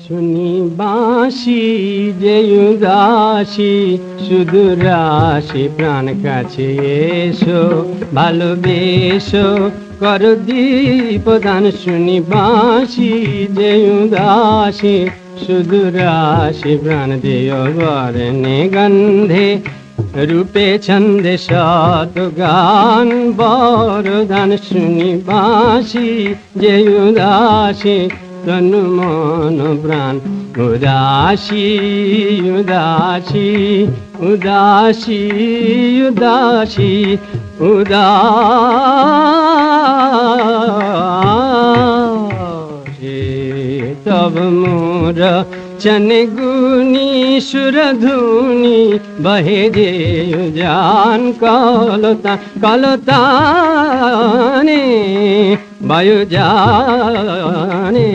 শুনি বাঁশি যে উদাসী সুদূর আসি প্রাণ কাছে এসো ভালোবেসো কর দীপদান শুনি বাঁশি যে উদাসী সুদূর আসি প্রাণ দিও বরণে গন্ধে রূপে ছন্দে শত গান বরদান শুনি বাঁশি যে উদাসী তনু মন প্রাণ উদাসী উদাসী উদাসী উদাসী উদাসী তব মোর चन गुनी सुरधुनी बहे जे जान कलता कलताने वायु जाने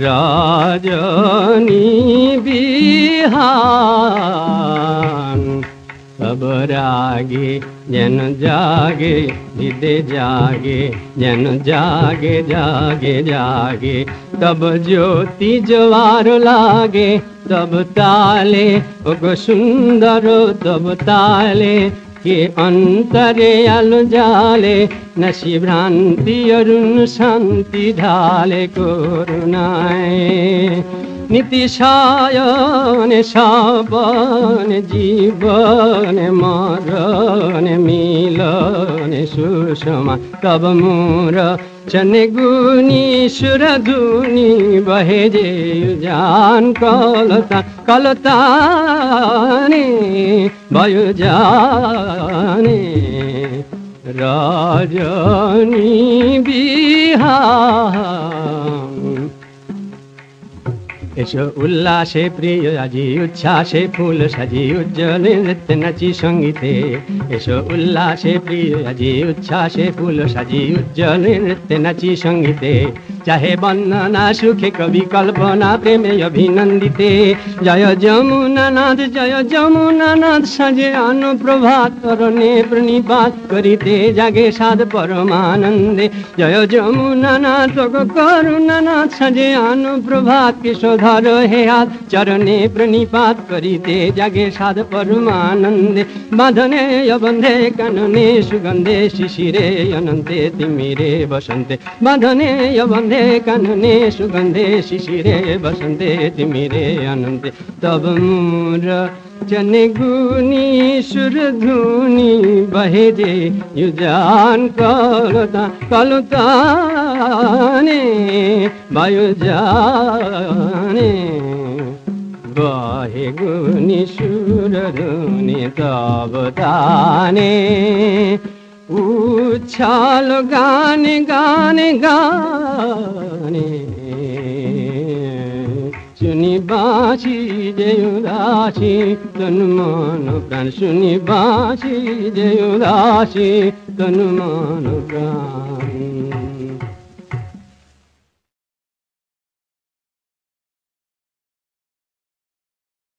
रजनी बिहान तब रागे जन जागे हृदय जागे जन जागे जागे जागे तब ज्योति जवार लागे तब ताले ओगो सुंदर तब ताले के अंतरे आलो जाले नशी भ्रांति अरुण शांति ढाले करुणाए नीति सायन सावन जीवन मरण मिलन सुषमा तब मोर चने गुनी सुरधुनी बहे जे जान कलता कलताने वायु जाने रजनी बिहान एसो उल्लासे प्रिय আজি উচ্ছ্বাসে ফুল সাজি উজ্জ্বল নৃত্য নাচি সঙ্গীতে এসো উল্লাসে প্রিয় আজি উচ্ছ্বাসে ফুল সাজি উজ্জ্বল নৃত্য নাচি সঙ্গীতে चाहे बंदना सुखे कवि कल्पना प्रेमे अभिनंदिते जय जमुनानाथ सजे अनुप्रभात करने प्रणिपात करिते जागे साध परमानंदे जय जमुनानाथ करुणानाथ सजे अनुप्रभात किशोधर हे हाथ चरणे प्रणिपात करिते जागे साध परमानंदे बांधने बंधे कानने सुगंधे शिशिरे अनंते तिमिरे बसंते बांधने बंधे कानने सुगंधे शिशिरे बसंते तिमिरे अनंते तब मोर चने गुनी सुरधुनी बहे जे युजान कलता कलताने वायु जाने बहे गुनी सुरधुनी तब ताने उछाल गाने गाने गाने सुनी बाँसी जे उदासी तन मन प्राण सुनी बाँसी जे उदासी तन मन प्राण